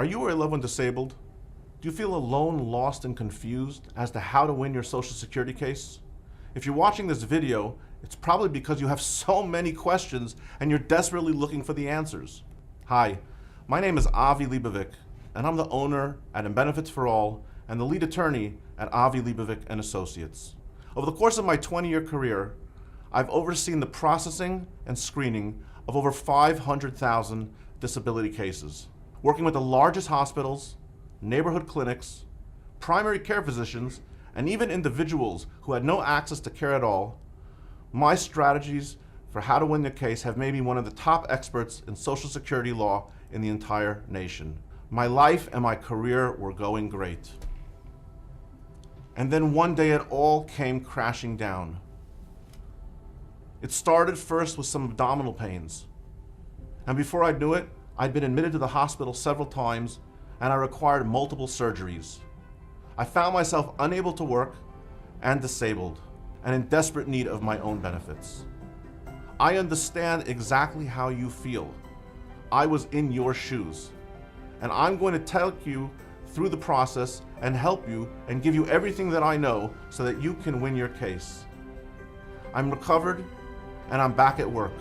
Are you or a loved one disabled? Do you feel alone, lost, and confused as to how to win your Social Security case? If you're watching this video, it's probably because you have so many questions and you're desperately looking for the answers. Hi, my name is Avi Leibovic, and I'm the owner at Benefits for All and the lead attorney at Avi Leibovic Associates. Over the course of my 20-year career, I've overseen the processing and screening of over 500,000 disability cases, working with the largest hospitals, neighborhood clinics, primary care physicians, and even individuals who had no access to care at all. My strategies for how to win the case have made me one of the top experts in Social Security law in the entire nation. My life and my career were going great. And then one day it all came crashing down. It started first with some abdominal pains. And before I knew it, I'd been admitted to the hospital several times and I required multiple surgeries. I found myself unable to work and disabled and in desperate need of my own benefits. I understand exactly how you feel. I was in your shoes. And I'm going to take you through the process and help you and give you everything that I know so that you can win your case. I'm recovered and I'm back at work.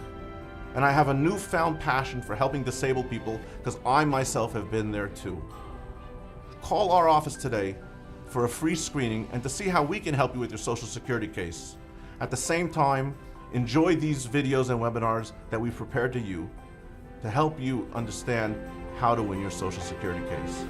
And I have a newfound passion for helping disabled people because I myself have been there too. Call our office today for a free screening and to see how we can help you with your Social Security case. At the same time, enjoy these videos and webinars that we've prepared to you to help you understand how to win your Social Security case.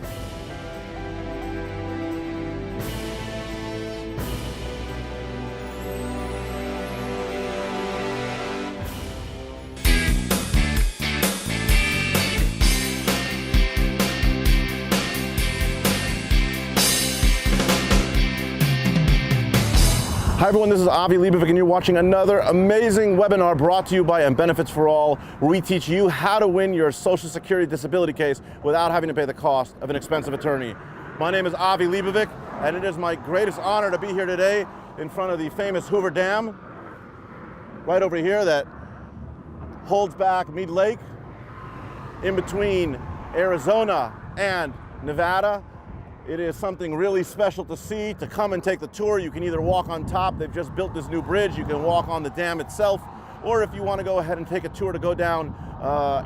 Hi everyone, this is Avi Leibovic and you're watching another amazing webinar brought to you by Benefits for All, where we teach you how to win your Social Security disability case without having to pay the cost of an expensive attorney. My name is Avi Leibovic and it is my greatest honor to be here today in front of the famous Hoover Dam, right over here that holds back Mead Lake in between Arizona and Nevada. It is something really special to see, to come and take the tour. You can either walk on top, they've just built this new bridge, you can walk on the dam itself, or if you want to go ahead and take a tour to go down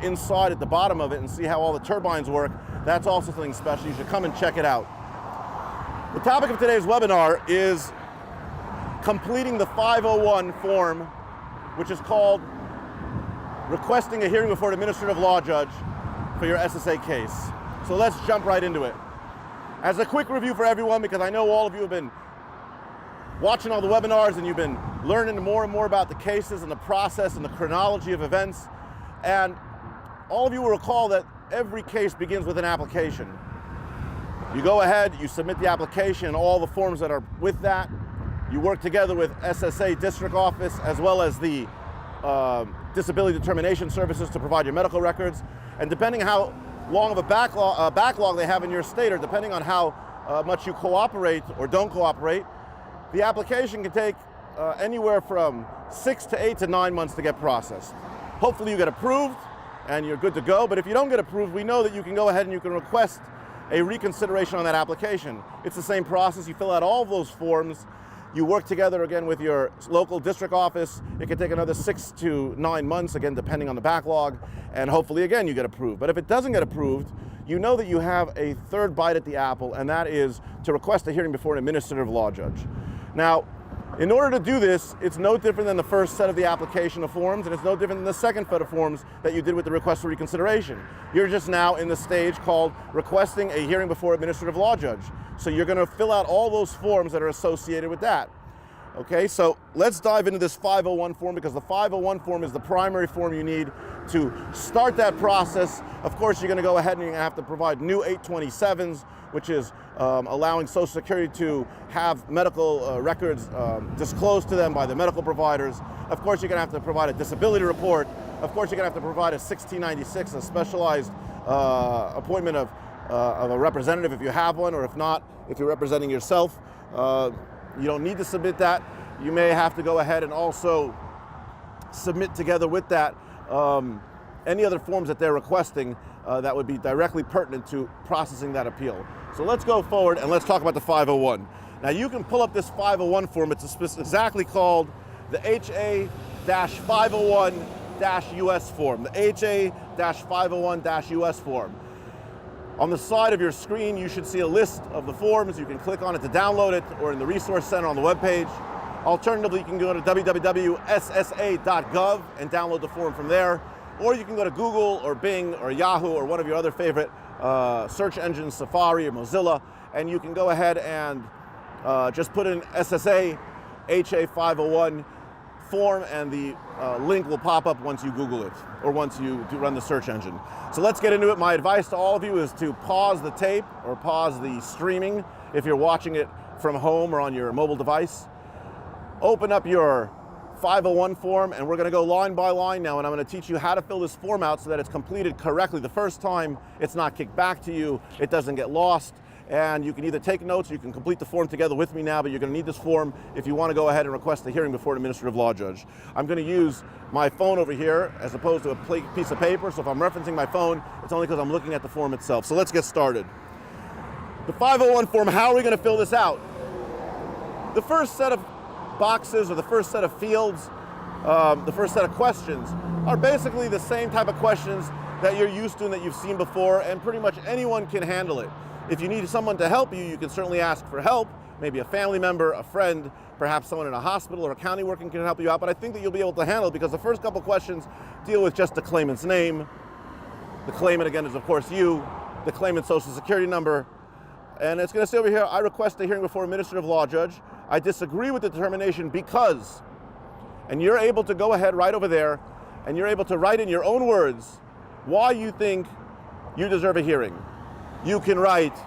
inside at the bottom of it and see how all the turbines work, that's also something special. You should come and check it out. The topic of today's webinar is completing the 501 form, which is called requesting a hearing before an administrative law judge for your SSA case. So let's jump right into it. As a quick review for everyone, because I know all of you have been watching all the webinars and you've been learning more and more about the cases and the process and the chronology of events. And all of you will recall that every case begins with an application. You go ahead, you submit the application and all the forms that are with that. You work together with SSA District Office as well as the Disability Determination Services to provide your medical records. And depending how long of a backlog they have in your state, or depending on how much you cooperate or don't cooperate, the application can take anywhere from 6 to 8 to 9 months to get processed. Hopefully you get approved and you're good to go, but if you don't get approved, we know that you can go ahead and you can request a reconsideration on that application. It's the same process. You fill out all of those forms. You work together again with your local district office. It can take another 6 to 9 months, again, depending on the backlog, and hopefully, again, you get approved. But if it doesn't get approved, you know that you have a third bite at the apple, and that is to request a hearing before an administrative law judge. Now, in order to do this, it's no different than the first set of the application of forms, and it's no different than the second set of forms that you did with the request for reconsideration. You're just now in the stage called requesting a hearing before administrative law judge. So you're going to fill out all those forms that are associated with that. Okay, so let's dive into this 501 form, because the 501 form is the primary form you need to start that process. Of course, you're going to go ahead and you're going to have to provide new 827s, which is allowing Social Security to have medical records disclosed to them by the medical providers. Of course, you're going to have to provide a disability report. Of course, you're going to have to provide a 1696, a specialized appointment of a representative if you have one, or if not, if you're representing yourself. You don't need to submit that. You may have to go ahead and also submit together with that any other forms that they're requesting that would be directly pertinent to processing that appeal. So let's go forward and let's talk about the 501. Now you can pull up this 501 form. It's exactly called the HA-501-US form, the HA-501-US form. On the side of your screen, you should see a list of the forms. You can click on it to download it, or in the Resource Center on the webpage. Alternatively, you can go to www.ssa.gov and download the form from there. Or you can go to Google or Bing or Yahoo or one of your other favorite search engines, Safari or Mozilla, and you can go ahead and just put in SSA HA501 form, and the link will pop up once you Google it or once you run the search engine. So let's get into it. My advice to all of you is to pause the tape or pause the streaming if you're watching it from home or on your mobile device. Open up your 501 form, and we're going to go line by line now, and I'm going to teach you how to fill this form out so that it's completed correctly the first time, it's not kicked back to you, it doesn't get lost, and you can either take notes or you can complete the form together with me now, but you're going to need this form if you want to go ahead and request a hearing before an administrative law judge. I'm going to use my phone over here as opposed to a piece of paper, so if I'm referencing my phone, it's only because I'm looking at the form itself. So let's get started. The 501 form, how are we going to fill this out? The first set of boxes, or the first set of fields, the first set of questions are basically the same type of questions that you're used to and that you've seen before, and pretty much anyone can handle it. If you need someone to help you, you can certainly ask for help, maybe a family member, a friend, perhaps someone in a hospital or a county working can help you out, but I think that you'll be able to handle it because the first couple questions deal with just the claimant's name. The claimant, again, is of course you, the claimant's social security number, and it's going to say over here, I request a hearing before an administrative law judge. I disagree with the determination because, and you're able to go ahead right over there, and you're able to write in your own words why you think you deserve a hearing. You can write,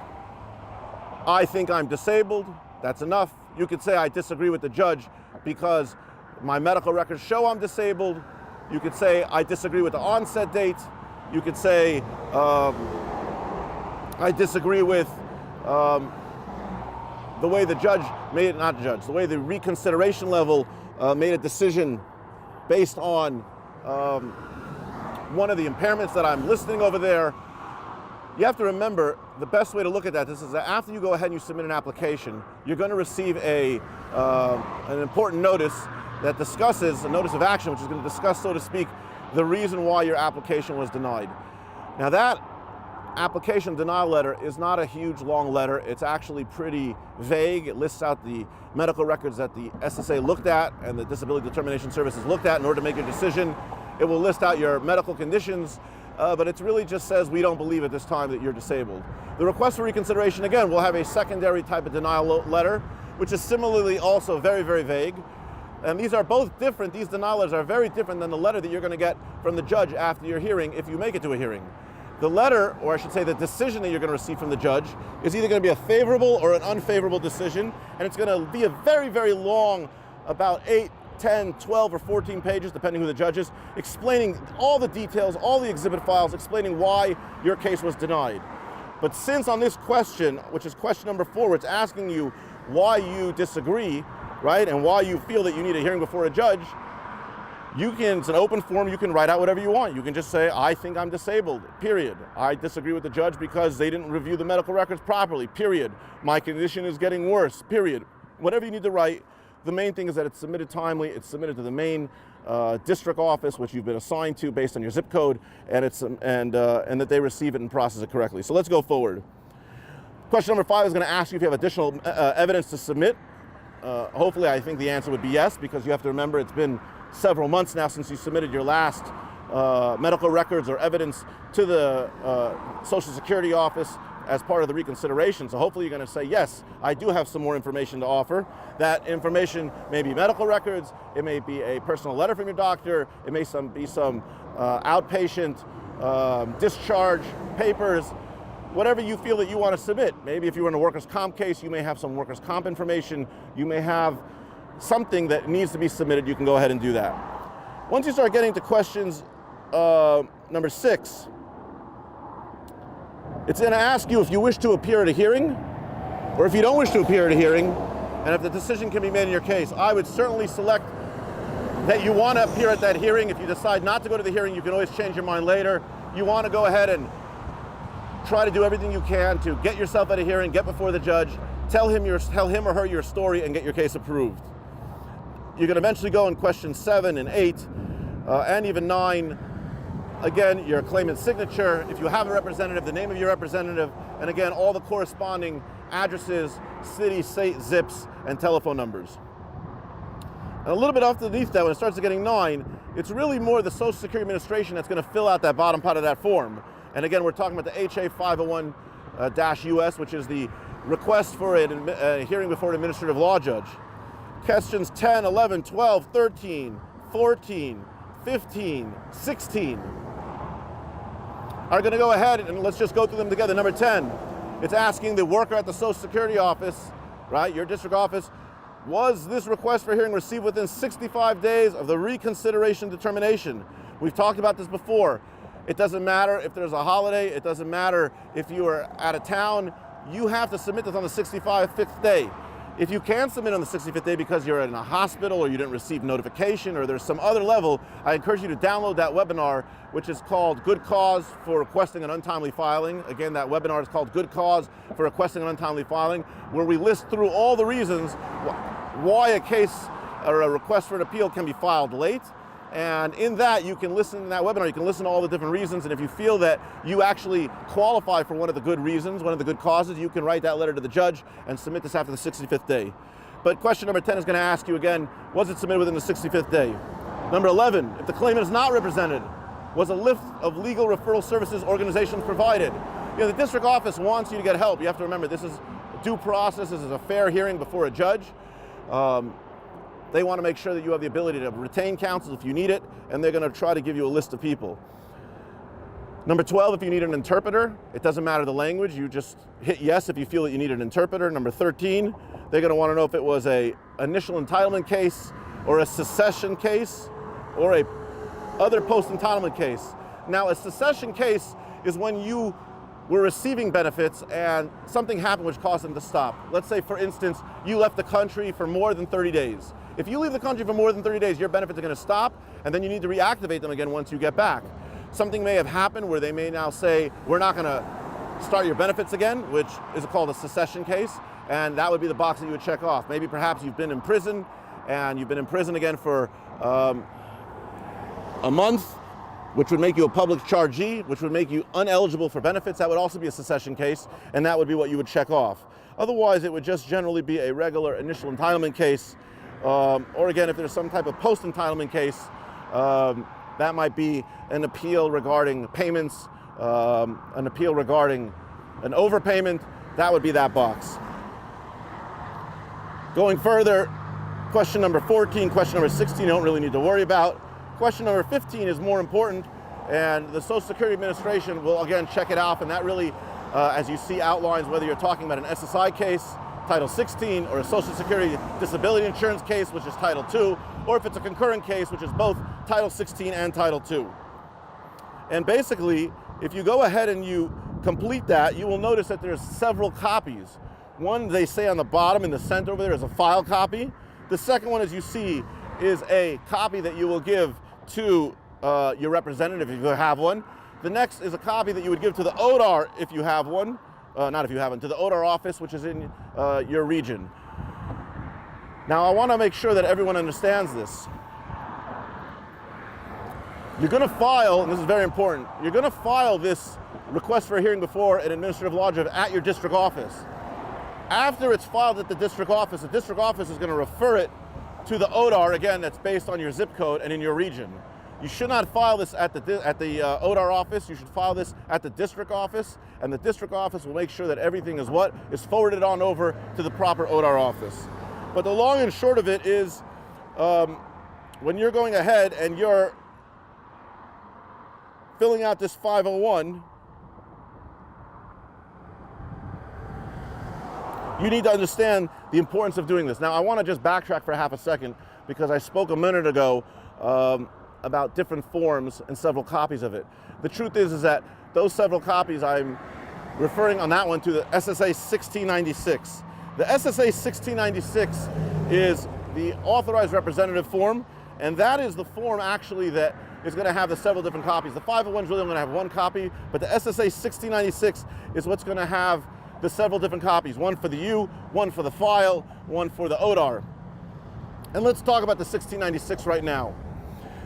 I think I'm disabled, that's enough. You could say, I disagree with the judge because my medical records show I'm disabled. You could say, I disagree with the onset date. You could say, I disagree with the way the judge made it, not judge, the way the reconsideration level made a decision based on one of the impairments that I'm listing over there. You have to remember, the best way to look at that, this is that after you go ahead and you submit an application, you're going to receive an important notice that discusses, a notice of action, which is going to discuss, so to speak, the reason why your application was denied. Now that application denial letter is not a huge long letter. It's actually pretty vague. It lists out the medical records that the SSA looked at and the Disability Determination Services looked at in order to make a decision. It will list out your medical conditions, but it really just says we don't believe at this time that you're disabled. The request for reconsideration, again, will have a secondary type of denial letter, which is similarly also very, very vague. And these are both different. These denial letters are very different than the letter that you're going to get from the judge after your hearing if you make it to a hearing. The letter, or I should say the decision that you're going to receive from the judge, is either going to be a favorable or an unfavorable decision, and it's going to be a very, very long, about 8, 10, 12, or 14 pages, depending who the judge is, explaining all the details, all the exhibit files, explaining why your case was denied. But since on this question, which is question number 4, it's asking you why you disagree, right, and why you feel that you need a hearing before a judge, it's an open form, you can write out whatever you want. You can just say, I think I'm disabled, period. I disagree with the judge because they didn't review the medical records properly, period. My condition is getting worse, period. Whatever you need to write, the main thing is that it's submitted timely, it's submitted to the main district office, which you've been assigned to based on your zip code, and that they receive it and process it correctly. So let's go forward. Question number 5 is going to ask you if you have additional evidence to submit. Hopefully, I think the answer would be yes, because you have to remember it's been several months now since you submitted your last medical records or evidence to the Social Security office as part of the reconsideration. So hopefully you're going to say, yes, I do have some more information to offer. That information may be medical records, it may be a personal letter from your doctor, it may be some outpatient discharge papers, whatever you feel that you want to submit. Maybe if you were in a workers' comp case, you may have some workers' comp information, you may have something that needs to be submitted, you can go ahead and do that. Once you start getting to questions number 6, it's going to ask you if you wish to appear at a hearing, or if you don't wish to appear at a hearing, and if the decision can be made in your case. I would certainly select that you want to appear at that hearing. If you decide not to go to the hearing, you can always change your mind later. You want to go ahead and try to do everything you can to get yourself at a hearing, get before the judge, tell him or her your story, and get your case approved. You can eventually go in questions 7 and 8, and even 9. Again, your claimant's signature, if you have a representative, the name of your representative, and again, all the corresponding addresses, city, state, zips, and telephone numbers. And a little bit underneath that, when it starts to getting 9, it's really more the Social Security Administration that's going to fill out that bottom part of that form. And again, we're talking about the HA 501-US, which is the request for a hearing before an administrative law judge. Questions 10, 11, 12, 13, 14, 15, 16 are going to go ahead, and let's just go through them together. Number 10, it's asking the worker at the Social Security office, right, your district office, was this request for hearing received within 65 days of the reconsideration determination? We've talked about this before. It doesn't matter if there's a holiday. It doesn't matter if you are out of town. You have to submit this on the 65th day. If you can submit on the 65th day because you're in a hospital or you didn't receive notification or there's some other level, I encourage you to download that webinar, which is called Good Cause for Requesting an Untimely Filing. Again, that webinar is called Good Cause for Requesting an Untimely Filing, where we list through all the reasons why a case or a request for an appeal can be filed late. And in that, you can listen in that webinar, you can listen to all the different reasons, and if you feel that you actually qualify for one of the good reasons, one of the good causes, you can write that letter to the judge and submit this after the 65th day. But question number 10 is going to ask you again, was it submitted within the 65th day? Number 11, if the claimant is not represented, was a list of legal referral services organizations provided? You know, the district office wants you to get help. You have to remember, this is due process, this is a fair hearing before a judge. They want to make sure that you have the ability to retain counsel if you need it, and they're going to try to give you a list of people. Number 12, if you need an interpreter, it doesn't matter the language, you just hit yes if you feel that you need an interpreter. Number 13, they're going to want to know if it was a initial entitlement case or a secession case or a other post-entitlement case. Now, a secession case is when you were receiving benefits and something happened which caused them to stop. Let's say, for instance, you left the country for more than 30 days. If you leave the country for more than 30 days, your benefits are going to stop, and then you need to reactivate them again once you get back. Something may have happened where they may now say, we're not going to start your benefits again, which is called a secession case, and that would be the box that you would check off. Maybe perhaps you've been in prison, and you've been in prison again for a month, which would make you a public chargee, which would make you ineligible for benefits. That would also be a secession case, and that would be what you would check off. Otherwise, it would just generally be a regular initial entitlement case, or again, if there's some type of post-entitlement case, that might be an appeal regarding payments, an appeal regarding an overpayment. That would be that box. Going further, question number 14, question number 16, you don't really need to worry about. Question number 15 is more important, and the Social Security Administration will again check it off, and that really, as you see, outlines whether you're talking about an SSI case, Title 16, or a Social Security Disability Insurance case, which is Title 2, or if it's a concurrent case, which is both Title 16 and Title 2. And basically, if you go ahead and you complete that, you will notice that there's several copies. One, they say on the bottom in the center over there, is a file copy. The second one, as you see, is a copy that you will give to your representative if you have one. The next is a copy that you would give to the ODAR if you have one. Not if you haven't, to the ODAR office, which is in your region. Now, I want to make sure that everyone understands this. You're going to file, and this is very important, you're going to file this request for a hearing before an administrative law judge at your district office. After it's filed at the district office is going to refer it to the ODAR, again, that's based on your zip code and in your region. You should not file this at the ODAR office. You should file this at the district office, and the district office will make sure that everything is forwarded on over to the proper ODAR office. But the long and short of it is, when you're going ahead and you're filling out this 501, you need to understand the importance of doing this. Now, I want to just backtrack for half a second because I spoke a minute ago about different forms and several copies of it. The truth is that those several copies, I'm referring on that one to the SSA 1696. The SSA 1696 is the authorized representative form, and that is the form actually that is going to have the several different copies. The 501 is really only going to have one copy, but the SSA 1696 is what's going to have the several different copies. One for the U, one for the file, one for the ODAR. And let's talk about the 1696 right now.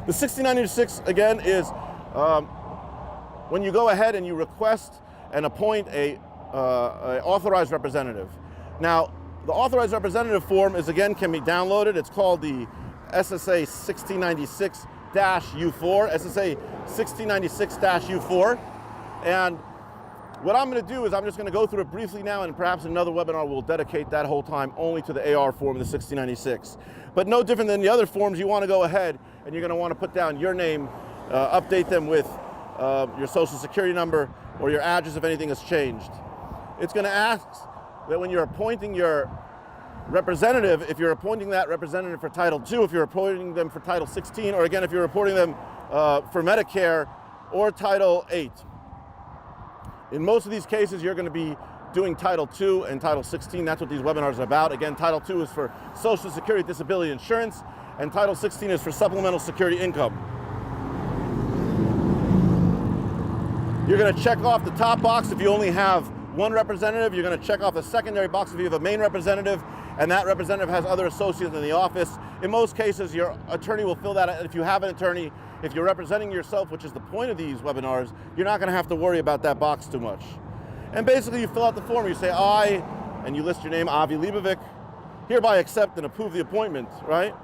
The 1696, again, is when you go ahead and you request and appoint a authorized representative. Now, the authorized representative form is, again, can be downloaded. It's called the SSA 1696-U4, SSA 1696-U4. And what I'm going to do is I'm just going to go through it briefly now, and perhaps another webinar will dedicate that whole time only to the AR form, the 1696. But no different than the other forms, you want to go ahead and you're going to want to put down your name, update them with your social security number or your address if anything has changed. It's going to ask that when you're appointing your representative, if you're appointing that representative for Title II, if you're appointing them for Title 16, or again, if you're appointing them for Medicare or Title 8. In most of these cases, you're going to be doing Title II and Title 16. That's what these webinars are about. Again, Title II is for Social Security Disability Insurance, and Title 16 is for Supplemental Security Income. You're going to check off the top box if you only have one representative. You're going to check off the secondary box if you have a main representative, and that representative has other associates in the office. In most cases, your attorney will fill that out. If you have an attorney, if you're representing yourself, which is the point of these webinars, you're not going to have to worry about that box too much. And basically, you fill out the form. You say, I, and you list your name, Avi Leibovic, hereby accept and approve the appointment, right?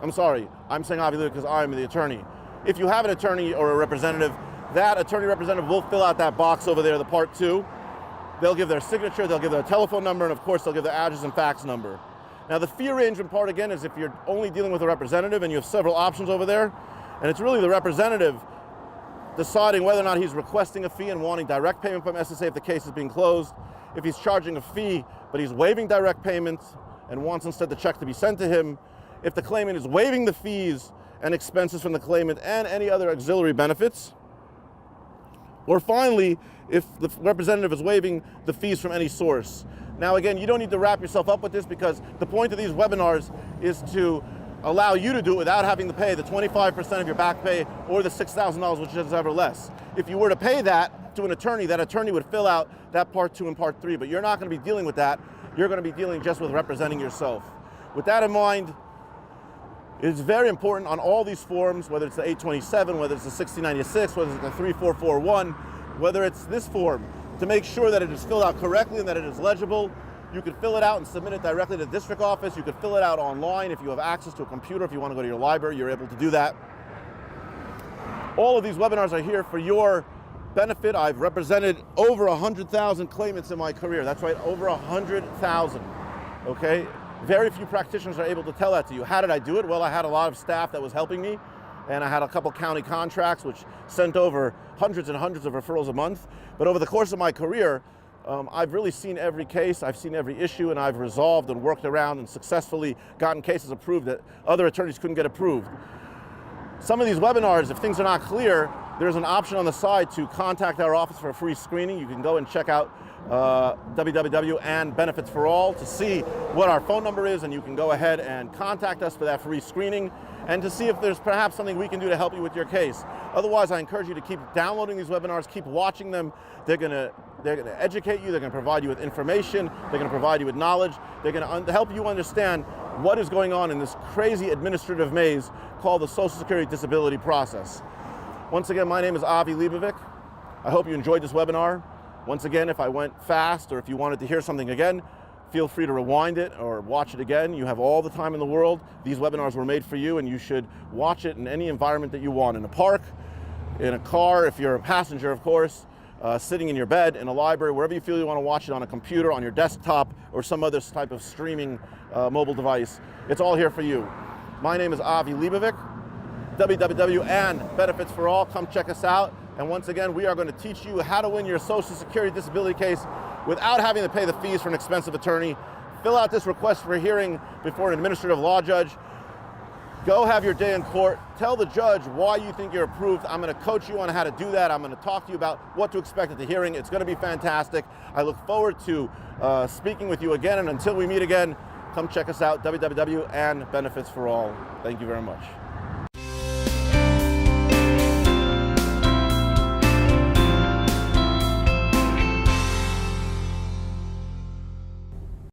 I'm sorry, I'm saying Avi Leibovic because I'm the attorney. If you have an attorney or a representative, that attorney representative will fill out that box over there, the Part 2. They'll give their signature, they'll give their telephone number, and of course, they'll give their address and fax number. Now, the fee arrangement part, again, is if you're only dealing with a representative and you have several options over there, and it's really the representative deciding whether or not he's requesting a fee and wanting direct payment from SSA if the case is being closed, if he's charging a fee, but he's waiving direct payments and wants instead the check to be sent to him, if the claimant is waiving the fees and expenses from the claimant and any other auxiliary benefits, or finally, if the representative is waiving the fees from any source. Now again, you don't need to wrap yourself up with this because the point of these webinars is to allow you to do it without having to pay the 25% of your back pay or the $6,000, which is ever less. If you were to pay that to an attorney, that attorney would fill out that Part 2 and Part 3, but you're not going to be dealing with that. You're going to be dealing just with representing yourself. With that in mind, it's very important on all these forms, whether it's the 827, whether it's the 1696, whether it's the 3441, whether it's this form, to make sure that it is filled out correctly and that it is legible. You could fill it out and submit it directly to the district office. You could fill it out online if you have access to a computer. If you want to go to your library, you're able to do that. All of these webinars are here for your benefit. I've represented over 100,000 claimants in my career. That's right, over 100,000, okay? Very few practitioners are able to tell that to you. How did I do it? Well, I had a lot of staff that was helping me, and I had a couple county contracts which sent over hundreds and hundreds of referrals a month. But over the course of my career, I've really seen every case, I've seen every issue, and I've resolved and worked around and successfully gotten cases approved that other attorneys couldn't get approved. Some of these webinars, if things are not clear, there's an option on the side to contact our office for a free screening. You can go and check out www.andbenefitsforall to see what our phone number is, and you can go ahead and contact us for that free screening and to see if there's perhaps something we can do to help you with your case. Otherwise, I encourage you to keep downloading these webinars, keep watching them. They're gonna educate you, they're gonna provide you with information, they're gonna provide you with knowledge, they're gonna help you understand what is going on in this crazy administrative maze called the Social Security disability process. Once again, my name is Avi Leibovic. I hope you enjoyed this webinar. Once again, if I went fast or if you wanted to hear something again, feel free to rewind it or watch it again. You have all the time in the world. These webinars were made for you, and you should watch it in any environment that you want. In a park, in a car, if you're a passenger, of course, sitting in your bed, in a library, wherever you feel you want to watch it, on a computer, on your desktop, or some other type of streaming mobile device. It's all here for you. My name is Avi Leibovic, www.andbenefitsforall. Come check us out. And once again, we are going to teach you how to win your Social Security disability case without having to pay the fees for an expensive attorney. Fill out this request for a hearing before an administrative law judge. Go have your day in court. Tell the judge why you think you're approved. I'm going to coach you on how to do that. I'm going to talk to you about what to expect at the hearing. It's going to be fantastic. I look forward to speaking with you again. And until we meet again, come check us out, www.andbenefitsforall. Thank you very much.